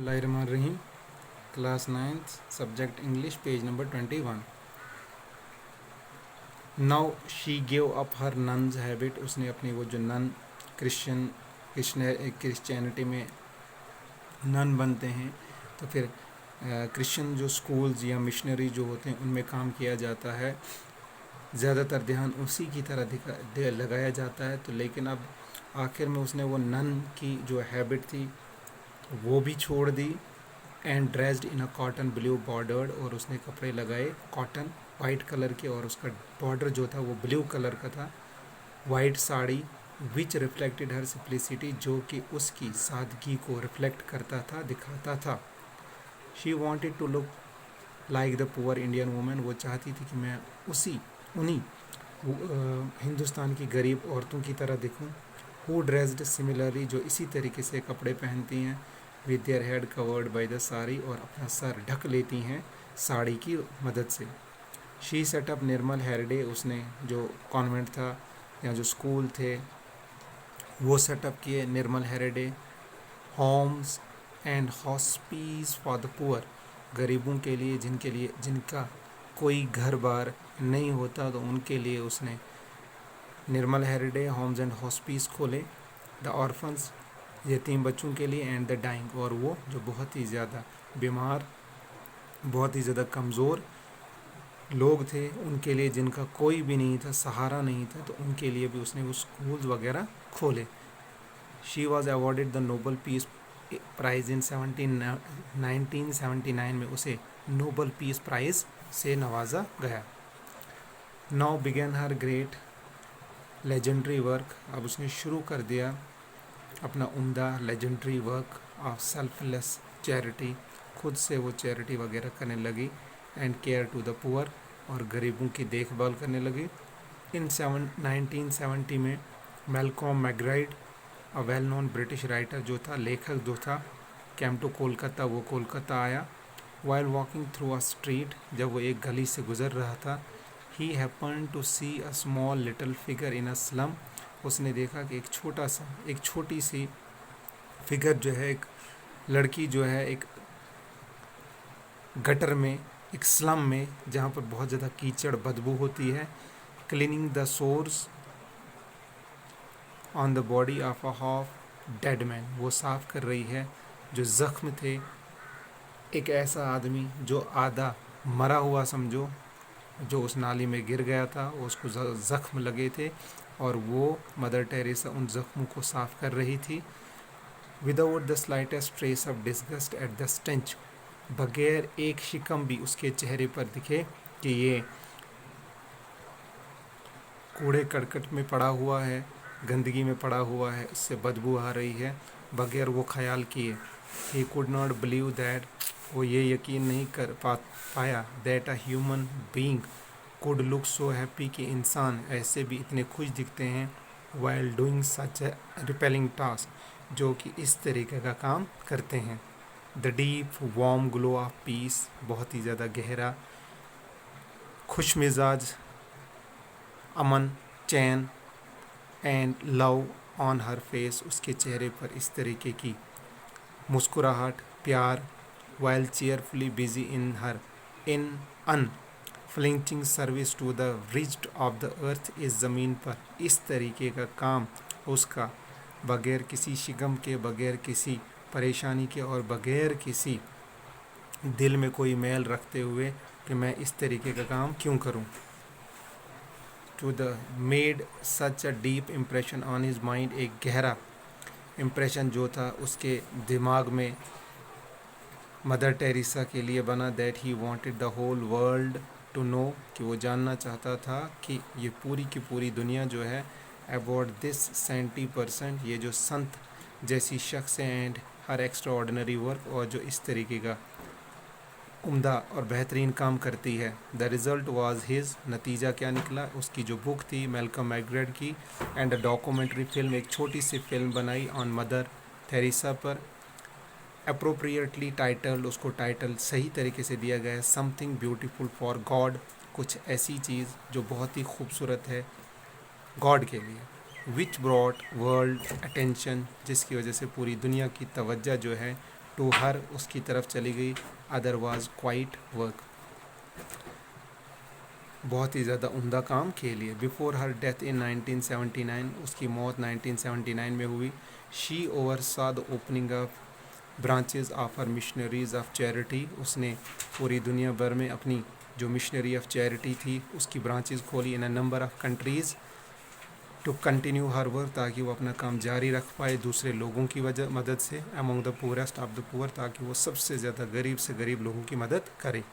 बिस्मिल्लाहिर्रहमानिर्रहीम। Class 9th subject English, page number 21। Now she give up her nuns habit. उसने अपनी वो जो नन क्रिश्चियनिटी में नन बनते हैं, तो फिर क्रिश्चियन जो स्कूल्स या मिशनरी जो होते हैं उनमें काम किया जाता है, ज़्यादातर ध्यान उसी की तरह लगाया जाता है। तो लेकिन अब आखिर में उसने वो नन की जो हैबिट थी वो भी छोड़ दी। And dressed in a cotton blue bordered, और उसने कपड़े लगाए कॉटन वाइट कलर के, और उसका बॉर्डर जो था वो ब्लू कलर का था। वाइट साड़ी विच रिफ्लेक्टेड हर सिंप्लिसिटी, जो कि उसकी सादगी को रिफ्लेक्ट करता था, दिखाता था। She wanted to look like the poor Indian women. वो चाहती थी कि मैं उन्हीं हिंदुस्तान की गरीब औरतों की तरह दिखूं। हु ड्रेस्ड सिमिलरली, जो इसी तरीके से कपड़े पहनती हैं, with their head covered by the sari, और अपना सर ढक लेती हैं साड़ी की मदद से। शी सेटअप निर्मल हेरिडे, उसने जो कॉन्वेंट था या जो स्कूल थे वो सेटअप किए। Nirmal Hriday homes and hospice for the poor, गरीबों के लिए जिनका कोई घर बार नहीं होता, तो उनके लिए उसने निर्मल हेरिडे होम्स एंड हॉस्पीस खोले। द ऑर्फन्स, यतीम बच्चों के लिए, एंड द डाइंग, और वो जो बहुत ही ज़्यादा बीमार, बहुत ही ज़्यादा कमज़ोर लोग थे उनके लिए, जिनका कोई भी नहीं था, सहारा नहीं था, तो उनके लिए भी उसने वो स्कूल्स वगैरह खोले। She was awarded the Nobel peace prize in 1979 में उसे नोबल पीस प्राइज़ से नवाजा गया। Now began her great legendary work, अब उसने शुरू कर दिया अपना उम्दा legendary work of selfless charity, खुद से वो चैरिटी वगैरह करने लगी। And care to the poor, और गरीबों की देखभाल करने लगी। इन 1970 में Malcolm McBride, a well known British writer जो था, लेखक जो था, केम टू कोलकाता, वो कोलकाता आया। While walking through a street, जब वो एक गली से गुजर रहा था, he happen to see a small little figure in a slum, उसने देखा कि एक छोटी सी फिगर जो है, एक लड़की जो है, एक गटर में, एक स्लम में, जहाँ पर बहुत ज़्यादा कीचड़ बदबू होती है। Cleaning the source on the body of a half dead man, वो साफ कर रही है जो ज़ख्म थे एक ऐसा आदमी जो आधा मरा हुआ समझो, जो उस नाली में गिर गया था, उसको ज़ख्म लगे थे, और वो मदर टेरेसा उन ज़ख्मों को साफ कर रही थी। Without the slightest trace of disgust at the stench, बगैर एक शिकम भी उसके चेहरे पर दिखे कि ये कूड़े करकट में पड़ा हुआ है, गंदगी में पड़ा हुआ है, इससे बदबू आ रही है, बगैर वो ख्याल किए। He could not believe that, वो ये यकीन नहीं कर पाया, that a human being could look so happy, कि इंसान ऐसे भी इतने खुश दिखते हैं, while doing such a repelling task, जो कि इस तरीके का काम करते हैं। The deep warm glow of peace, बहुत ही ज़्यादा गहरा खुश मिजाज, अमन, चैन, and love on her face, उसके चेहरे पर इस तरीके की मुस्कुराहट, प्यार। While cheerfully busy in unflinching service to the wretched of the earth, इस ज़मीन पर इस तरीके का काम उसका, बगैर किसी शिकम के, बगैर किसी परेशानी के, और बगैर किसी दिल में कोई मैल रखते हुए कि मैं इस तरीके का काम क्यों करूं। To the made such a deep impression on his mind, एक गहरा इम्प्रेशन जो था उसके दिमाग में मदर टेरेसा के लिए बना, that he wanted the whole world to know, कि वो जानना चाहता था कि ये पूरी की पूरी दुनिया जो है, अबाउट दिस 70%, ये जो संत जैसी शख्स है, and her extra ordinary work, और जो इस तरीके का उम्दा और बेहतरीन काम करती है। द रिज़ल्ट वाज हिज, नतीजा क्या निकला, उसकी जो बुक थी मैल्कम मैकब्राइड की, एंड अ डॉक्यूमेंट्री फिल्म, एक छोटी सी फिल्म बनाई ऑन मदर टेरेसा पर, अप्रोप्रिएटली टाइटल्ड, उसको टाइटल सही तरीके से दिया गया है, समथिंग ब्यूटीफुल फॉर गॉड, कुछ ऐसी चीज़ जो बहुत ही खूबसूरत है गॉड के लिए। विच ब्रॉट वर्ल्ड अटेंशन, जिसकी वजह से पूरी दुनिया की तवज्जो जो है टू हर, उसकी तरफ चली गई, अदर वाज क्वाइट वर्क, बहुत ही ज़्यादा उम्दा काम के लिए। बिफोर हर डेथ इन 1979, उसकी मौत 1979 में हुई। She oversaw the opening of branches of her Missionaries of Charity, उसने पूरी दुनिया भर में अपनी जो मिशनरी ऑफ चैरिटी थी उसकी ब्रांचेस खोली in a number of countries to continue her work, ताकि वो अपना काम जारी रख पाए दूसरे लोगों की वजह मदद से, among the poorest of the poor, ताकि वो सबसे ज़्यादा गरीब से गरीब लोगों की मदद करे।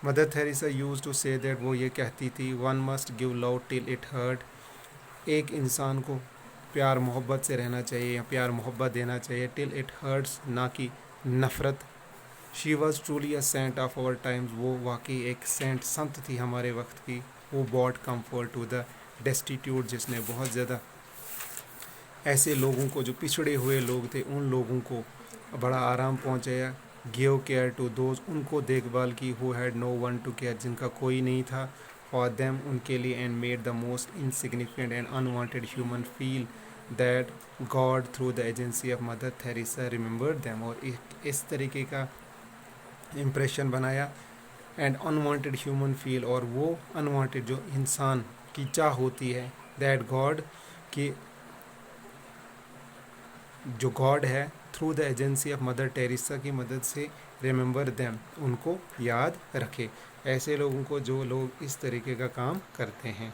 Mother Teresa use to say that, वो ये कहती थी, one must give love till it hurt, एक इंसान को प्यार मोहब्बत से रहना चाहिए या प्यार मोहब्बत देना चाहिए, टिल इट हर्ट्स, ना कि नफ़रत। She was truly a saint of our times, वो वाकई एक सेंट संत थी हमारे वक्त की। वो brought comfort to the destitute, जिसने बहुत ज़्यादा ऐसे लोगों को जो पिछड़े हुए लोग थे उन लोगों को बड़ा आराम पहुंचाया। गिव केयर टू दोज, उनको देखभाल की, who had no one to care, जिनका कोई नहीं था, फॉर देम, उनके लिए, and made the most insignificant and unwanted human feel that God through the agency of Mother Teresa remembered them, और इस तरीके का इम्प्रेशन बनाया एंड अनवांटेड ह्यूमन फील, और वो अनवांटेड जो इंसान की चाह होती है, दैट गॉड की जो गॉड है, through the agency of mother Teresa की मदद से, रिमेंबर देम, उनको याद रखे, ऐसे लोगों को जो लोग इस तरीके का काम करते हैं।